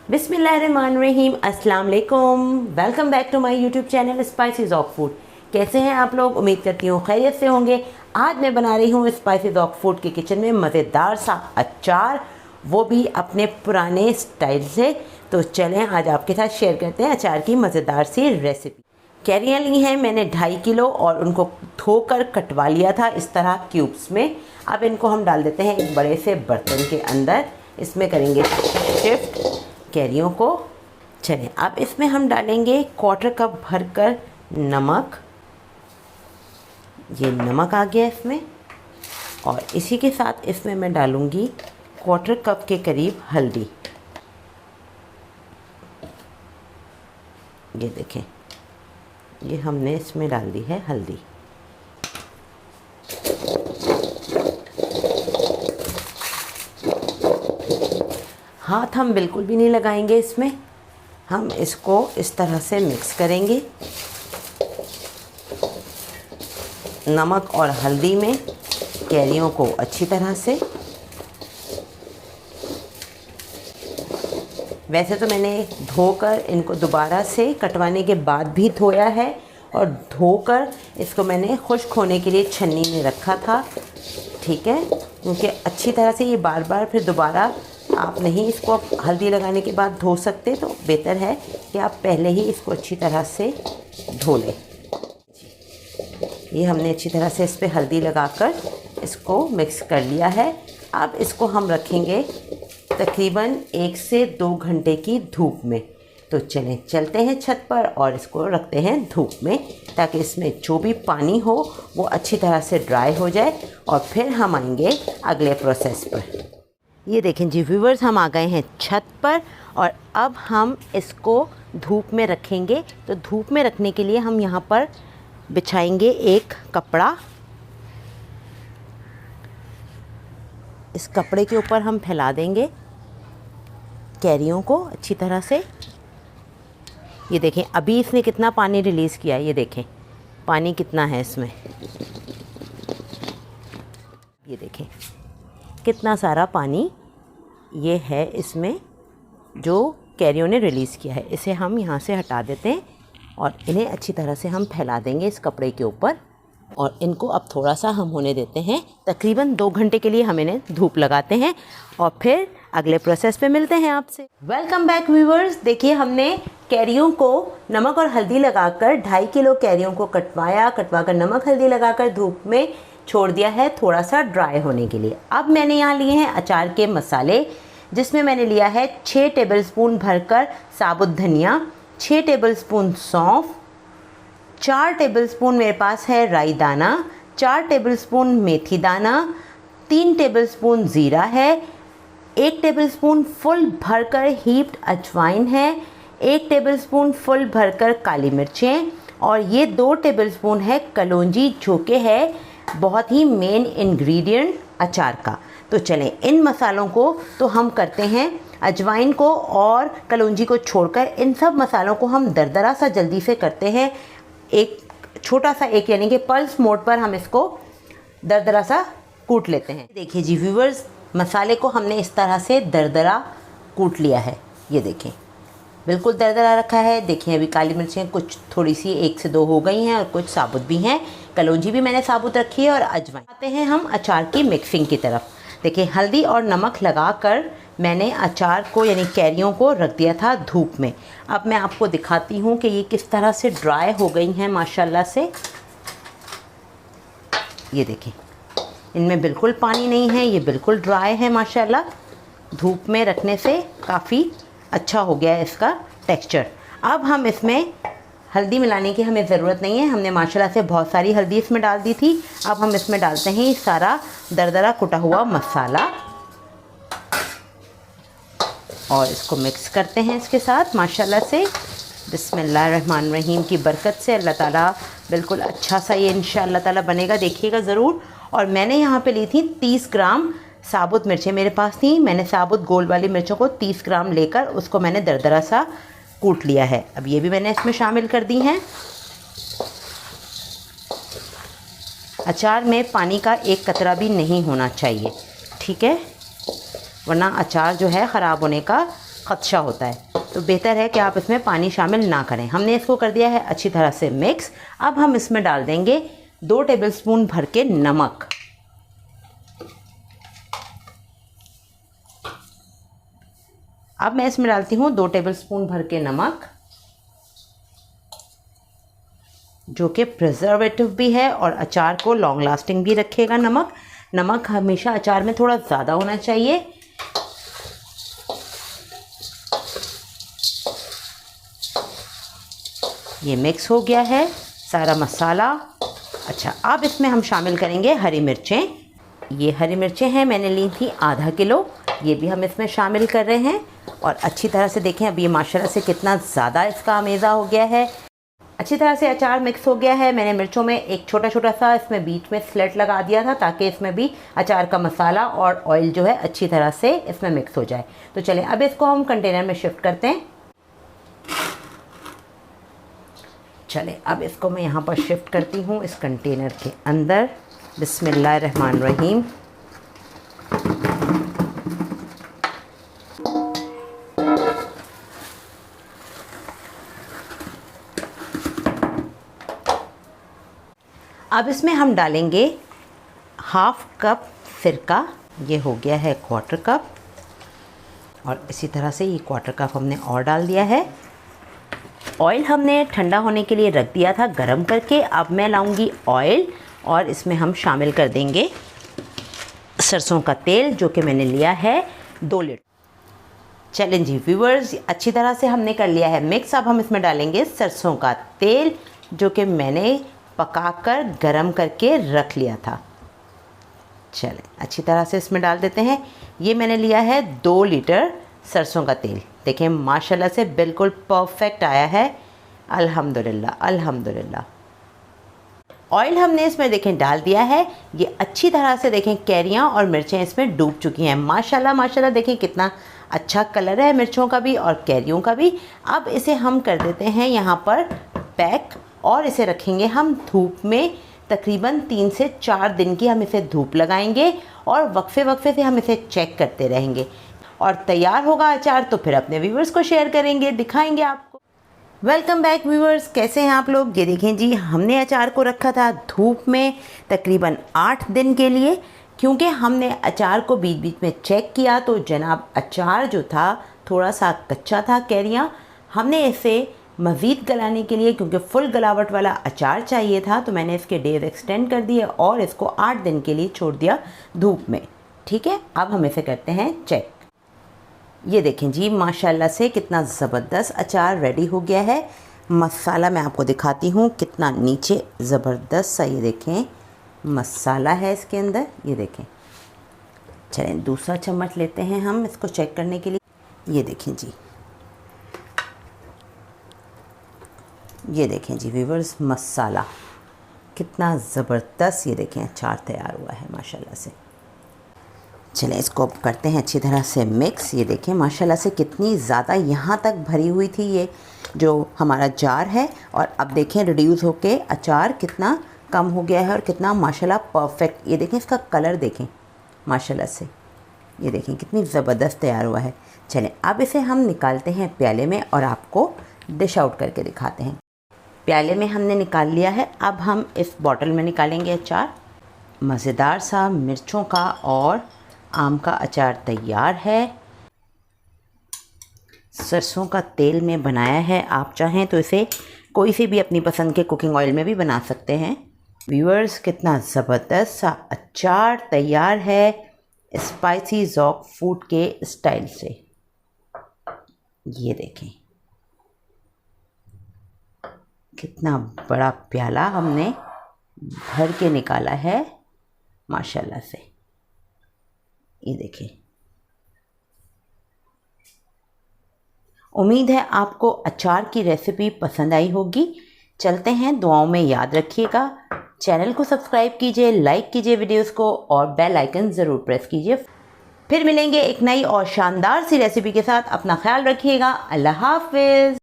बिस्मिल्लाहिर्रहमानिर्रहीम, अस्सलाम वालेकुम। Welcome back to my YouTube channel spices of food. कैसे हैं आप लोग? उम्मीद करती हूँ खैरियत से होंगे। आज मैं बना रही हूँ स्पाइसेस ऑफ फूड के किचन में मज़ेदार सा अचार, वो भी अपने पुराने स्टाइल से। तो चलें आज आपके साथ शेयर करते हैं अचार की मज़ेदार सी रेसिपी। कैरियाँ ली हैं मैंने 2.5 किलो और उनको धोकर कटवा लिया था इस तरह क्यूब्स में। अब इनको हम डाल देते हैं एक बड़े से बर्तन के अंदर। इसमें करेंगे शिफ्ट कैरियों को। चलें अब इसमें हम डालेंगे 1/4 कप भरकर नमक। ये नमक आ गया इसमें, और इसी के साथ इसमें मैं डालूंगी 1/4 कप के करीब हल्दी। ये देखें, ये हमने इसमें डाल दी है हल्दी। हाथ हम बिल्कुल भी नहीं लगाएंगे इसमें, हम इसको इस तरह से मिक्स करेंगे। नमक और हल्दी में कैरियों को अच्छी तरह से। वैसे तो मैंने धोकर इनको दोबारा से कटवाने के बाद भी धोया है, और धोकर इसको मैंने खुश्क होने के लिए छन्नी में रखा था, ठीक है, क्योंकि अच्छी तरह से ये बार बार फिर दोबारा आप नहीं इसको हल्दी लगाने के बाद धो सकते, तो बेहतर है कि आप पहले ही इसको अच्छी तरह से धो लें। ये हमने अच्छी तरह से इस पर हल्दी लगाकर इसको मिक्स कर लिया है। अब इसको हम रखेंगे तकरीबन 1 से 2 घंटे की धूप में। तो चलें चलते हैं छत पर और इसको रखते हैं धूप में, ताकि इसमें जो भी पानी हो वो अच्छी तरह से ड्राई हो जाए, और फिर हम आएंगे अगले प्रोसेस पर। ये देखें जी व्यूवर्स, हम आ गए हैं छत पर, और अब हम इसको धूप में रखेंगे। तो धूप में रखने के लिए हम यहाँ पर बिछाएंगे एक कपड़ा। इस कपड़े के ऊपर हम फैला देंगे कैरियों को अच्छी तरह से। ये देखें अभी इसने कितना पानी रिलीज़ किया है, ये देखें पानी कितना है इसमें। ये देखें कितना सारा पानी ये है इसमें जो कैरियों ने रिलीज़ किया है। इसे हम यहाँ से हटा देते हैं और इन्हें अच्छी तरह से हम फैला देंगे इस कपड़े के ऊपर, और इनको अब थोड़ा सा हम होने देते हैं। तकरीबन 2 घंटे के लिए हम इन्हें धूप लगाते हैं, और फिर अगले प्रोसेस पे मिलते हैं आपसे। Welcome back viewers. देखिए हमने कैरियों को नमक और हल्दी लगाकर 2.5 किलो कैरियों को कटवाकर नमक हल्दी लगाकर धूप में छोड़ दिया है थोड़ा सा ड्राई होने के लिए। अब मैंने यहाँ लिए हैं अचार के मसाले, जिसमें मैंने लिया है 6 टेबलस्पून भरकर साबुत धनिया, 6 टेबलस्पून सौंफ, 4 टेबलस्पून मेरे पास है राई दाना, 4 टेबलस्पून मेथी दाना, 3 टेबलस्पून ज़ीरा है, 1 टेबलस्पून फुल भरकर हीप्ड अजवाइन है, 1 टेबलस्पून फुल भरकर काली मिर्चें, और ये 2 टेबलस्पून है कलौंजी, जो कि है बहुत ही मेन इंग्रेडिएंट अचार का। तो चलें इन मसालों को तो हम करते हैं, अजवाइन को और कलौंजी को छोड़कर इन सब मसालों को हम दरदरा सा जल्दी से करते हैं। एक छोटा सा एक यानी कि पल्स मोड पर हम इसको दरदरा सा कूट लेते हैं। देखिए जी व्यूवर्स, मसाले को हमने इस तरह से दरदरा कूट लिया है। ये देखें बिल्कुल दरदरा रखा है। देखिए अभी काली मिर्चें कुछ थोड़ी सी 1 से 2 हो गई हैं, और कुछ साबुत भी हैं। कलौंजी भी मैंने साबुत रखी है, और अजवाइन। आते हैं हम अचार की मिक्सिंग की तरफ। देखिए हल्दी और नमक लगाकर मैंने अचार को यानी कैरियों को रख दिया था धूप में। अब मैं आपको दिखाती हूँ कि ये किस तरह से ड्राई हो गई हैं माशाल्लाह से। ये देखें इनमें बिल्कुल पानी नहीं है, ये बिल्कुल ड्राई है माशाल्लाह। धूप में रखने से काफ़ी अच्छा हो गया है इसका टेक्सचर। अब हम इसमें हल्दी मिलाने की हमें ज़रूरत नहीं है, हमने माशाल्लाह से बहुत सारी हल्दी इसमें डाल दी थी। अब हम इसमें डालते हैं सारा दरदरा कुटा हुआ मसाला, और इसको मिक्स करते हैं इसके साथ माशाल्लाह से। बिस्मिल्लाहिर्रहमानिर्रहीम की बरकत से अल्लाह ताला बिल्कुल अच्छा सा ये इंशाअल्लाह ताला बनेगा, देखिएगा ज़रूर। और मैंने यहाँ पे ली थी 30 ग्राम साबुत मिर्चें मेरे पास थी। मैंने साबुत गोल वाली मिर्चों को 30 ग्राम लेकर उसको मैंने दरदरा सा कूट लिया है। अब ये भी मैंने इसमें शामिल कर दी हैं। अचार में पानी का एक कतरा भी नहीं होना चाहिए, ठीक है, वरना अचार जो है ख़राब होने का खदशा होता है, तो बेहतर है कि आप इसमें पानी शामिल ना करें। हमने इसको कर दिया है अच्छी तरह से मिक्स। अब हम इसमें डाल देंगे 2 टेबलस्पून भर के नमक। अब मैं इसमें डालती हूँ 2 टेबलस्पून भर के नमक, जो कि प्रिजर्वेटिव भी है और अचार को लॉन्ग लास्टिंग भी रखेगा। नमक हमेशा अचार में थोड़ा ज़्यादा होना चाहिए। ये मिक्स हो गया है सारा मसाला। अच्छा, अब इसमें हम शामिल करेंगे हरी मिर्चें। ये हरी मिर्चें हैं, मैंने ली थी आधा किलो, ये भी हम इसमें शामिल कर रहे हैं। और अच्छी तरह से देखें, अब ये माशाल्लाह से कितना ज़्यादा इसका अमेज़ा हो गया है। अच्छी तरह से अचार मिक्स हो गया है। मैंने मिर्चों में एक छोटा छोटा सा इसमें बीच में स्लेट लगा दिया था, ताकि इसमें भी अचार का मसाला और ऑयल जो है अच्छी तरह से इसमें मिक्स हो जाए। तो चलें अब इसको हम कंटेनर में शिफ्ट करते हैं। चलें अब इसको मैं यहाँ पर शिफ्ट करती हूँ इस कंटेनर के अंदर। बिस्मिल्लाहिर्रहमानिर्रहीम। अब इसमें हम डालेंगे 1/2 कप सिरका, ये हो गया है 1/4 कप, और इसी तरह से ये 1/4 कप हमने और डाल दिया है। ऑयल हमने ठंडा होने के लिए रख दिया था गरम करके। अब मैं लाऊंगी ऑयल और इसमें हम शामिल कर देंगे सरसों का तेल, जो कि मैंने लिया है 2 लीटर। चलें जी व्यूअर्स, अच्छी तरह से हमने कर लिया है मिक्स। अब हम इसमें डालेंगे सरसों का तेल, जो कि मैंने पकाकर गरम करके रख लिया था। चलें अच्छी तरह से इसमें डाल देते हैं। ये मैंने लिया है 2 लीटर सरसों का तेल। देखें माशाल्लाह से बिल्कुल परफेक्ट आया है। अल्हम्दुलिल्लाह अल्हम्दुलिल्लाह। ऑयल हमने इसमें देखें डाल दिया है। ये अच्छी तरह से देखें कैरियाँ और मिर्चें इसमें डूब चुकी हैं। माशाल्लाह माशाल्लाह, देखें कितना अच्छा कलर है मिर्चों का भी और कैरियों का भी। अब इसे हम कर देते हैं यहाँ पर पैक, और इसे रखेंगे हम धूप में। तकरीबन 3 से 4 दिन की हम इसे धूप लगाएंगे और वक्फे वक्फे से हम इसे चेक करते रहेंगे। और तैयार होगा अचार तो फिर अपने व्यूवर्स को शेयर करेंगे, दिखाएंगे आपको। वेलकम बैक व्यूवर्स, कैसे हैं आप लोग। ये देखें जी, हमने अचार को रखा था धूप में तकरीबन 8 दिन के लिए, क्योंकि हमने अचार को बीच बीच में चेक किया तो जनाब अचार जो था थोड़ा सा कच्चा था। कैरियाँ हमने इसे मज़ीद गलाने के लिए, क्योंकि फुल गलावट वाला अचार चाहिए था, तो मैंने इसके डेज एक्सटेंड कर दिए और इसको 8 दिन के लिए छोड़ दिया धूप में। ठीक है, अब हम इसे करते हैं चेक। ये देखें जी, माशाल्लाह से कितना ज़बरदस्त अचार रेडी हो गया है। मसाला मैं आपको दिखाती हूँ कितना नीचे ज़बरदस्त सा, ये देखें मसाला है इसके अंदर, ये देखें। चलें दूसरा चम्मच लेते हैं हम इसको चेक करने के लिए। ये देखें जी, ये देखें जी व्यूवर्स, मसाला कितना ज़बरदस्त, ये देखें अचार तैयार हुआ है माशाल्लाह से। चलें इसको अब करते हैं अच्छी तरह से मिक्स। ये देखें माशाल्लाह से कितनी ज़्यादा यहाँ तक भरी हुई थी ये जो हमारा जार है, और अब देखें रिड्यूस होके अचार कितना कम हो गया है और कितना माशाल्लाह परफेक्ट। ये देखें इसका कलर देखें माशाल्लाह से, ये देखें कितनी ज़बरदस्त तैयार हुआ है। चलें अब इसे हम निकालते हैं प्याले में और आपको डिश आउट करके दिखाते हैं। प्याले में हमने निकाल लिया है। अब हम इस बॉटल में निकालेंगे अचार। मज़ेदार सा मिर्चों का और आम का अचार तैयार है। सरसों का तेल में बनाया है। आप चाहें तो इसे कोई से भी अपनी पसंद के कुकिंग ऑयल में भी बना सकते हैं। व्यूअर्स, कितना ज़बरदस्त सा अचार तैयार है स्पाइसी ज़ौक़ फूड के स्टाइल से। ये देखें कितना बड़ा प्याला हमने भर के निकाला है माशाल्लाह से। ये देखें, उम्मीद है आपको अचार की रेसिपी पसंद आई होगी। चलते हैं, दुआओं में याद रखिएगा। चैनल को सब्सक्राइब कीजिए, लाइक कीजिए वीडियोस को और बेल आइकन ज़रूर प्रेस कीजिए। फिर मिलेंगे एक नई और शानदार सी रेसिपी के साथ। अपना ख्याल रखिएगा। अल्लाह हाफ़िज़।